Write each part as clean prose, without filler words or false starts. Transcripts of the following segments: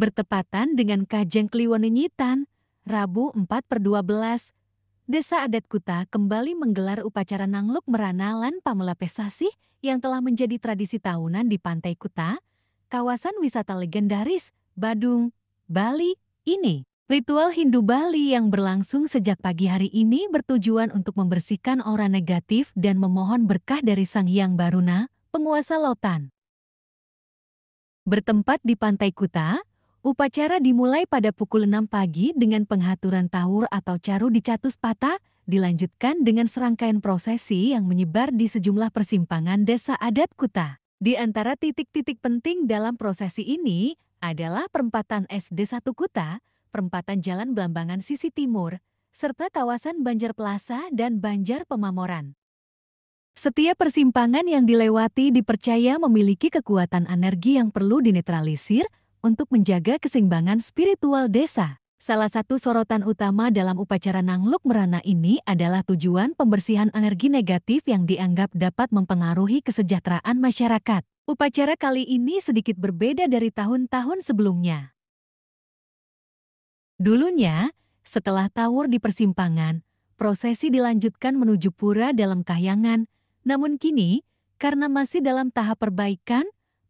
Bertepatan dengan Kajeng Kliwon Nyitan, Rabu 4/12, Desa Adat Kuta kembali menggelar upacara Nangluk Merana lan Pamelapesasih yang telah menjadi tradisi tahunan di Pantai Kuta, kawasan wisata legendaris, Badung, Bali, ini. Ritual Hindu Bali yang berlangsung sejak pagi hari ini bertujuan untuk membersihkan aura negatif dan memohon berkah dari Sang Hyang Baruna, penguasa lautan. Bertempat di Pantai Kuta, upacara dimulai pada pukul 6 pagi dengan penghaturan tawur atau caru di Catus Pata, dilanjutkan dengan serangkaian prosesi yang menyebar di sejumlah persimpangan Desa Adat Kuta. Di antara titik-titik penting dalam prosesi ini adalah perempatan SD 1 Kuta, perempatan Jalan Blambangan sisi timur, serta kawasan Banjar Plaza dan Banjar Pemamoran. Setiap persimpangan yang dilewati dipercaya memiliki kekuatan energi yang perlu dinetralisir untuk menjaga keseimbangan spiritual desa. Salah satu sorotan utama dalam upacara Nangluk Merana ini adalah tujuan pembersihan energi negatif yang dianggap dapat mempengaruhi kesejahteraan masyarakat. Upacara kali ini sedikit berbeda dari tahun-tahun sebelumnya. Dulunya, setelah tawur di persimpangan, prosesi dilanjutkan menuju pura dalam kahyangan. Namun kini, karena masih dalam tahap perbaikan,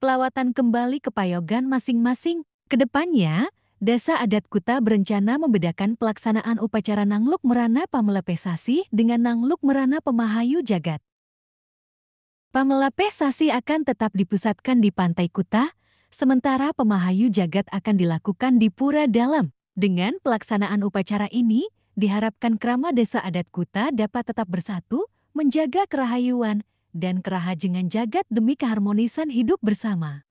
pelawatan kembali ke payogan masing-masing. Kedepannya, Desa Adat Kuta berencana membedakan pelaksanaan upacara Nangluk Merana Pamelapesasih dengan Nangluk Merana Pemahayu Jagat. Pamelapesasih akan tetap dipusatkan di Pantai Kuta, sementara Pemahayu Jagat akan dilakukan di Pura Dalam. Dengan pelaksanaan upacara ini, diharapkan krama Desa Adat Kuta dapat tetap bersatu, menjaga kerahayuan, dan kerahajengan jagat demi keharmonisan hidup bersama.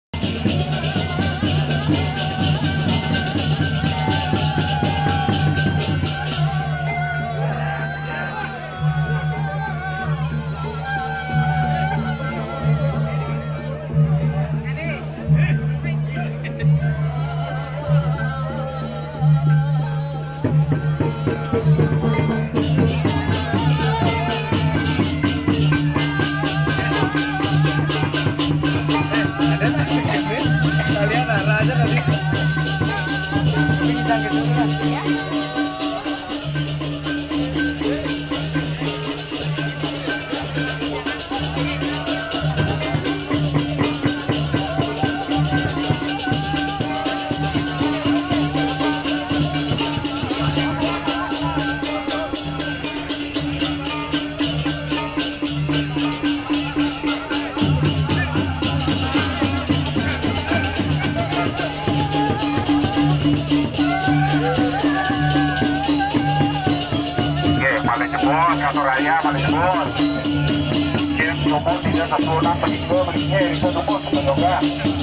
Paling jebol, Catur Raya paling jebol. Kirim nomor 316 Penigo, Penigo, itu nomor 9